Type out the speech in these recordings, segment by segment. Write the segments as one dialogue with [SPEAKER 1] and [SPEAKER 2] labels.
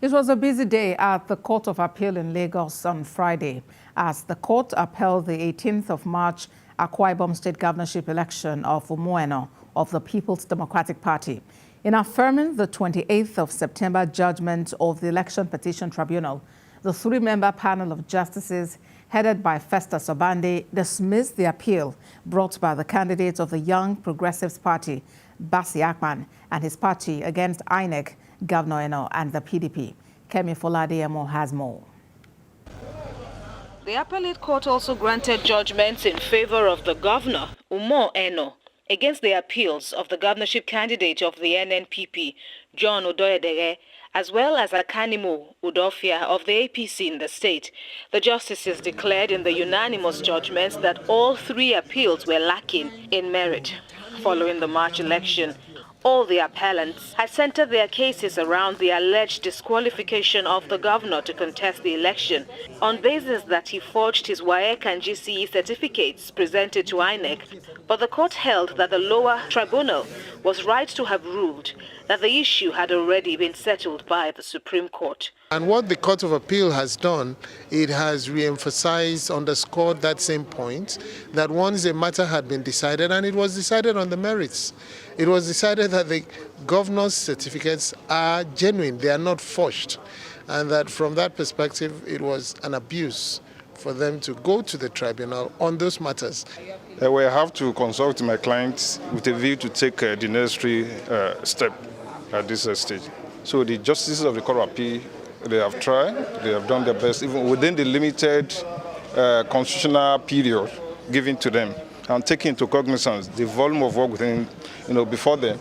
[SPEAKER 1] It was a busy day at the Court of Appeal in Lagos on Friday as the court upheld the 18th of March Akwa Ibom state governorship election of Umo Eno of the People's Democratic Party. In affirming the 28th of September judgment of the election petition tribunal, the three-member panel of justices headed by Festus Obande dismissed the appeal brought by the candidates of the Young Progressives Party, Bassey Albert Akpan, and his party against INEC, Governor Eno, and the PDP. Kemi Foladiemo has more.
[SPEAKER 2] The appellate court also granted judgments in favor of the governor, Umo Eno, against the appeals of the governorship candidate of the NNPP, John Odoyedere, as well as Akanimo Udofia of the APC in the state. The justices declared in the unanimous judgments that all three appeals were lacking in merit. Following the March election, all the appellants had centered their cases around the alleged disqualification of the governor to contest the election on basis that he forged his WAEC and GCE certificates presented to INEC. But the court held that the lower tribunal was right to have ruled that the issue had already been settled by the Supreme Court.
[SPEAKER 3] And what the Court of Appeal has done, it has re-emphasized, underscored that same point, that once a matter had been decided, and it was decided on the merits, it was decided that the governor's certificates are genuine, they are not forged, and that from that perspective, it was an abuse for them to go to the tribunal on those matters.
[SPEAKER 4] We have to consult my clients with a view to take the necessary step at this stage. So the justices of the Court of Appeal, they have tried, they have done their best, even within the limited constitutional period given to them, and taking into cognizance the volume of work within, before them.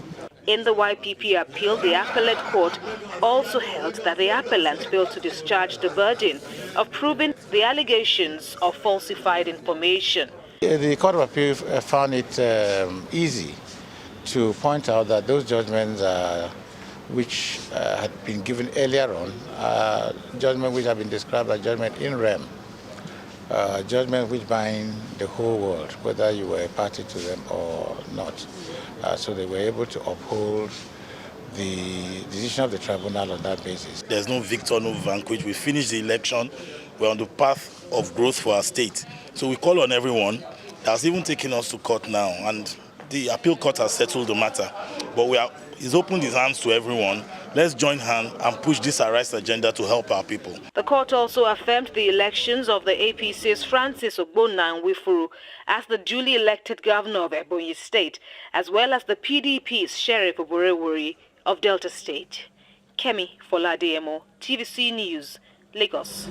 [SPEAKER 2] In the YPP appeal, the appellate court also held that the appellant failed to discharge the burden of proving the allegations of falsified information.
[SPEAKER 5] The Court of Appeal found it easy to point out that those judgments which had been given earlier on, judgment which have been described as judgment in rem, judgment which bind the whole world, whether you were a party to them or not. So they were able to uphold the decision of the tribunal on that basis.
[SPEAKER 6] There's no victor, no vanquish. We finished the election. We're on the path of growth for our state. So we call on everyone. That's even taken us to court now, and the appeal court has settled the matter. But he's opened his hands to everyone. Let's join hands and push this Arise agenda to help our people.
[SPEAKER 2] The court also affirmed the elections of the APC's Francis Ogbonna Nwifuru as the duly elected governor of Ebonyi State, as well as the PDP's Sheriff Oborewori of Delta State. Kemi Foladiemo, TVC News, Lagos.